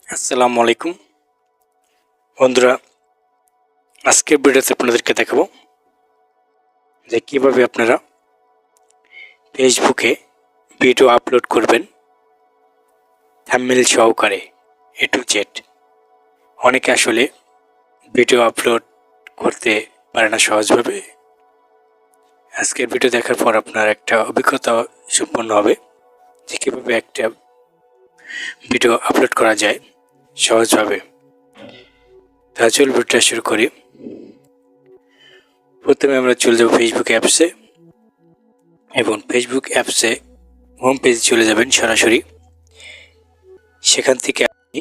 আসসালামু আলাইকুম বন্ধুরা, আজকের ভিডিওতে আপনাদেরকে দেখাবো যে কিভাবে আপনারা ফেসবুকে ভিডিও আপলোড করবেন থাম্বনেল সহকারে এ টু জেড। অনেকে আসলে ভিডিও আপলোড করতে পারে না সহজভাবে। আজকের ভিডিও দেখার পর আপনার একটা অভিজ্ঞতা সম্পন্ন হবে যে কীভাবে একটা ভিডিও আপলোড করা যায় সহজভাবে। তাহলে চল ভিডিওটা শুরু করি। প্রথমে আমরা চলে যাব ফেসবুক অ্যাপসে এবং ফেসবুক অ্যাপসে হোম পেজে চলে যাবেন সরাসরি। সেখান থেকে আপনি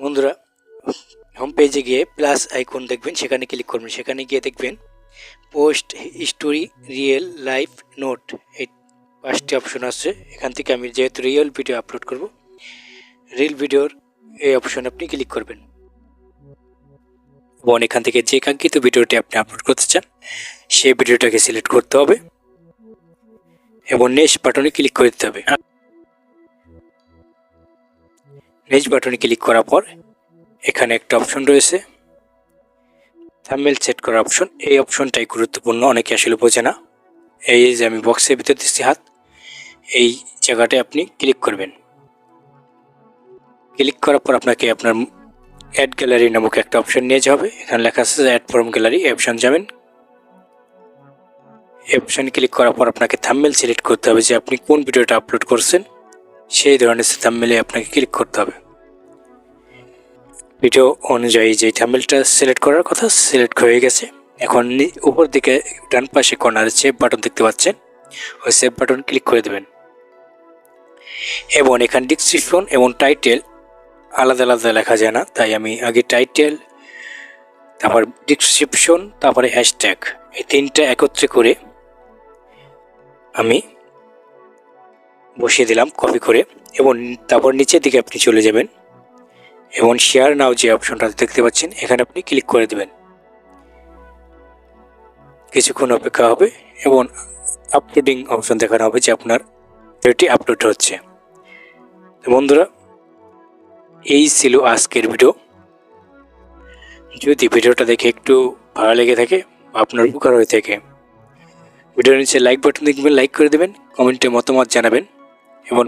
বন্ধুরা হোম পেজে গিয়ে প্লাস আইকন দেখবেন, সেখানে ক্লিক করবেন। সেখানে গিয়ে দেখবেন post, story, real, live, note, এই 5টি অপশন আছে। এখান থেকে আমি যেহেতু রিয়েল ভিডিও আপলোড করব, রিল ভিডিওর এই অপশনে আপনি ক্লিক করবেন এবং এখান থেকে যে কাঙ্ক্ষিত ভিডিওটি আপনি আপলোড করতে চান সেই ভিডিওটাকে সিলেক্ট করতে হবে এবং নেক্সট বাটনে ক্লিক করে দিতে হবে। নেক্সট বাটনে ক্লিক করার পর এখানে একটা অপশন রয়েছে থাম্বনেল সেট করার অপশন। এই অপশনটাই গুরুত্বপূর্ণ, অনেকে আসলে বোঝে না। এই যে আমি বক্সের ভিতর দিচ্ছি হাত, এই জায়গাটায় আপনি ক্লিক করবেন। ক্লিক করার পর আপনাকে আপনার অ্যাড গ্যালারি নামক একটা অপশন নিয়ে যাবে। এখানে লেখা আছে অ্যাড ফ্রম গ্যালারি, এই অপশন যাবেন। এই অপশানে ক্লিক করার পর আপনাকে থাম্বনেল সিলেক্ট করতে হবে যে আপনি কোন ভিডিওটা আপলোড করছেন, সেই ধরনের থাম্বনেলে আপনাকে ক্লিক করতে হবে। ভিডিও অনুযায়ী যে থাম্বনেলটা সিলেক্ট করার কথা সিলেক্ট হয়ে গেছে। এখন উপর দিকে ডান পাশে কর্নারে সেভ বাটন দেখতে পাচ্ছেন, ওই সেভ বাটন ক্লিক করে দেবেন এবং এখানে ডেসক্রিপশন এবং টাইটেল আলাদা আলাদা লেখা যায় না, তাই আমি আগে টাইটেল, তারপর ডেসক্রিপশন, তারপরে হ্যাশট্যাগ, এই তিনটা একত্রে করে আমি বসিয়ে দিলাম কপি করে। এবং তারপর নিচের দিকে আপনি চলে যাবেন এবং শেয়ার নাও যে অপশনটা দেখতে পাচ্ছেন এখানে আপনি ক্লিক করে দেবেন। কিছুক্ষণ অপেক্ষা হবে এবং আপলোডিং অপশন দেখানো হবে যে আপনার ভিডিওটি আপলোড হচ্ছে। তো বন্ধুরা, এই ছিল আজকের ভিডিও। যদি ভিডিওটা দেখে একটু ভালো লেগে থাকে বা আপনার উপকার হয়ে থাকে, ভিডিওর নিচে লাইক বাটন দেখবেন, লাইক করে দেবেন, কমেন্টে মতামত জানাবেন এবং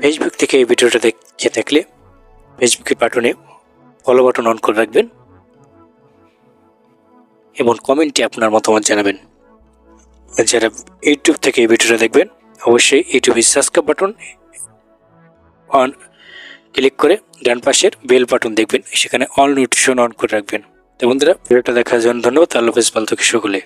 ফেসবুক থেকে এই ভিডিওটা দেখে থাকলে ফেসবুকের বাটনে ফলো বাটন অন করে রাখবেন এবং কমেন্টে আপনার মতামত জানাবেন। যারা ইউটিউব থেকে এই ভিডিওটা দেখবেন অবশ্যই ইউটিউবের সাবস্ক্রাইব বাটন অন ক্লিক করে ডান পাশের বেল বাটন দেখবেন, সেখানে অল নোটিফিকেশন অন করে রাখবেন। তো বন্ধুরা, ভিডিওটা দেখার জন্য ধন্যবাদ। আল্লাহ হাফেজ, ভালো থাকুন সকলে।